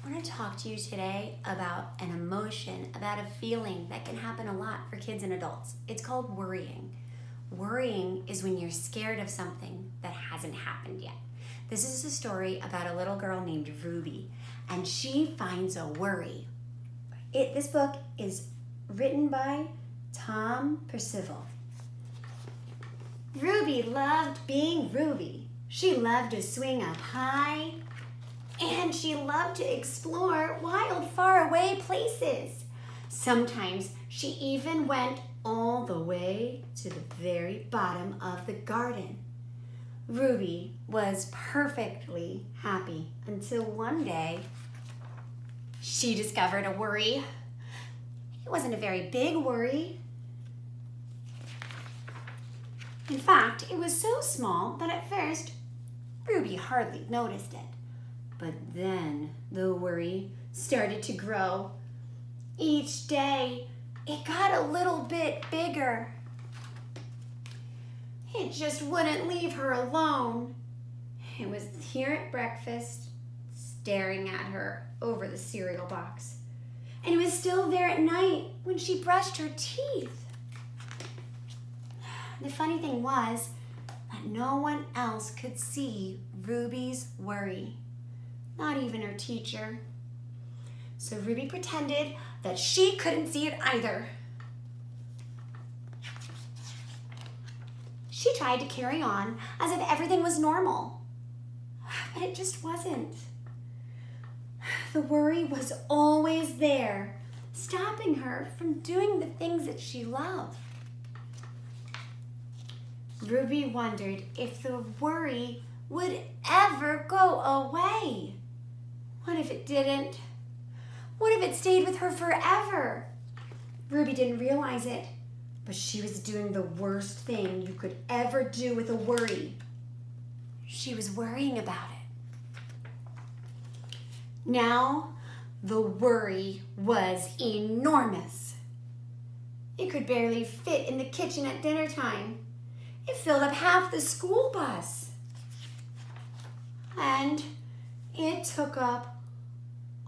I want to talk to you today about an emotion, about a feeling that can happen a lot for kids and adults. It's called worrying. Worrying is when you're scared of something that hasn't happened yet. This is a story about a little girl named Ruby, and she finds a worry. This book is written by Tom Percival. Ruby loved being Ruby. She loved to swing up high, and she loved to explore wild, faraway places. Sometimes she even went all the way to the very bottom of the garden. Ruby was perfectly happy until one day she discovered a worry. It wasn't a very big worry. In fact, it was so small that at first Ruby hardly noticed it. But then the worry started to grow. Each day, it got a little bit bigger. It just wouldn't leave her alone. It was here at breakfast, staring at her over the cereal box. And it was still there at night when she brushed her teeth. The funny thing was that no one else could see Ruby's worry. Not even her teacher. So Ruby pretended that she couldn't see it either. She tried to carry on as if everything was normal, but it just wasn't. The worry was always there, stopping her from doing the things that she loved. Ruby wondered if the worry would ever go away. What if it didn't? What if it stayed with her forever? Ruby didn't realize it, but she was doing the worst thing you could ever do with a worry. She was worrying about it. Now, the worry was enormous. It could barely fit in the kitchen at dinner time. It filled up half the school bus. And it took up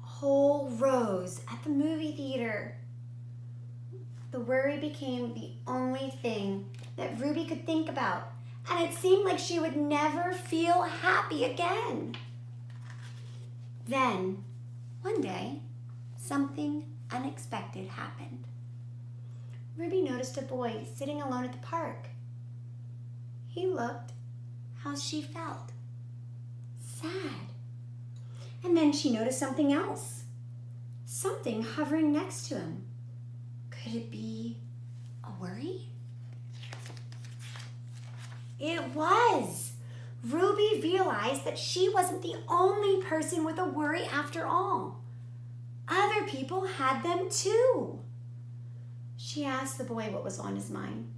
whole rows at the movie theater. The worry became the only thing that Ruby could think about, and it seemed like she would never feel happy again. Then, one day, something unexpected happened. Ruby noticed a boy sitting alone at the park. He looked how she felt. Sad. And then she noticed something else. Something hovering next to him. Could it be a worry? It was. Ruby realized that she wasn't the only person with a worry after all. Other people had them too. She asked the boy what was on his mind,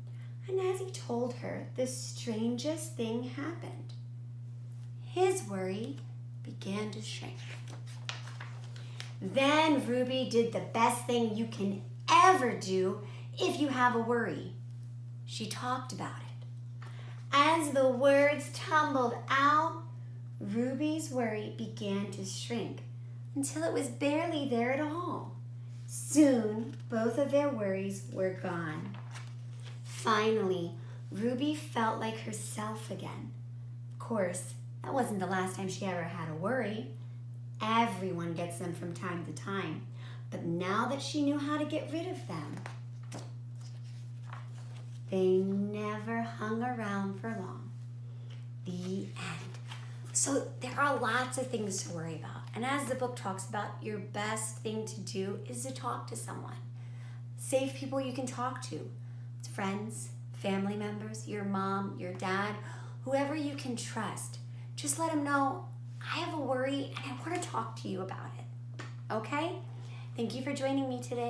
and as he told her, the strangest thing happened. His worry began to shrink. Then Ruby did the best thing you can ever do if you have a worry. She talked about it. As the words tumbled out, Ruby's worry began to shrink until it was barely there at all. Soon, both of their worries were gone. Finally, Ruby felt like herself again. Of course, that wasn't the last time she ever had a worry. Everyone gets them from time to time. But now that she knew how to get rid of them, they never hung around for long. The end. So there are lots of things to worry about. And as the book talks about, your best thing to do is to talk to someone. Safe people you can talk to. It's friends, family members, your mom, your dad, whoever you can trust. Just let them know, I have a worry and I want to talk to you about it. Okay? Thank you for joining me today.